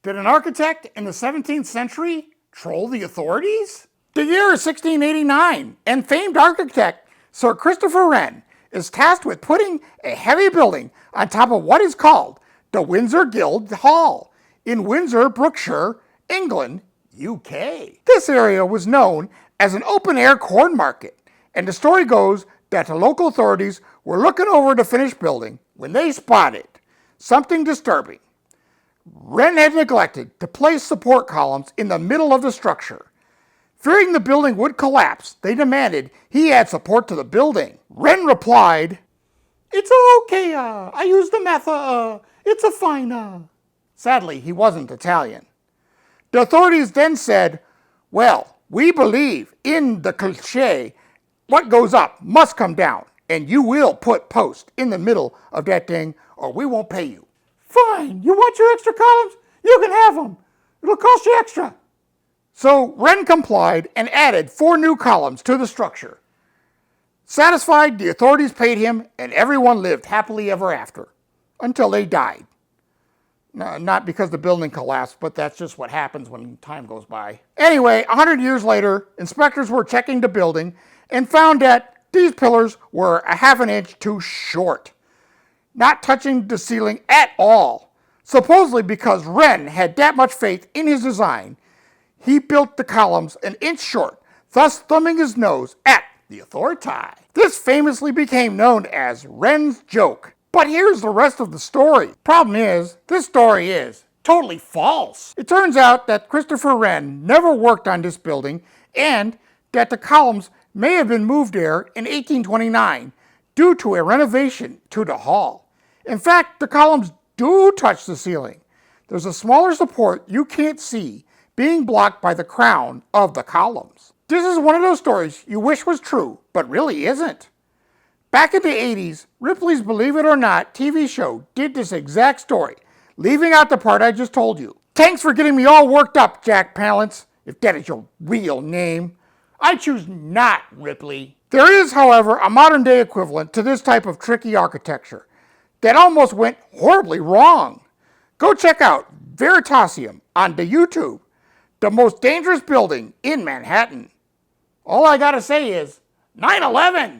Did an architect in the 17th century troll the authorities? The year is 1689, and famed architect Sir Christopher Wren is tasked with putting a heavy building on top of what is called the Windsor Guild Hall in Windsor, Brookshire, England, UK. This area was known as an open-air corn market, and the story goes that the local authorities were looking over the finished building when they spotted something disturbing. Wren had neglected to place support columns in the middle of the structure. Fearing the building would collapse, they demanded he add support to the building. Wren replied, "It's okay, I used the method, it's a fine, Sadly, he wasn't Italian. The authorities then said, "Well, we believe in the cliché, what goes up must come down, and you will put post in the middle of that thing or we won't pay you." "Fine, you want your extra columns? You can have them. It'll cost you extra." So Wren complied and added 4 new columns to the structure. Satisfied, the authorities paid him and everyone lived happily ever after, until they died. No, not because the building collapsed, but that's just what happens when time goes by. Anyway, 100 years later, inspectors were checking the building and found that these pillars were a ½ inch too short, not touching the ceiling at all. Supposedly because Wren had that much faith in his design, he built the columns an inch short, thus thumbing his nose at the autori-tie. This famously became known as Wren's joke. But here's the rest of the story. Problem is, this story is totally false. It turns out that Christopher Wren never worked on this building and that the columns may have been moved there in 1829 due to a renovation to the hall. In fact, the columns do touch the ceiling. There's a smaller support you can't see being blocked by the crown of the columns. This is one of those stories you wish was true, but really isn't. Back in the 80s, Ripley's Believe It or Not TV show did this exact story, leaving out the part I just told you. Thanks for getting me all worked up, Jack Palance, if that is your real name. I choose not Ripley. There is, however, a modern day equivalent to this type of tricky architecture that almost went horribly wrong. Go check out Veritasium on the YouTube, the most dangerous building in Manhattan. All I gotta say is 9/11.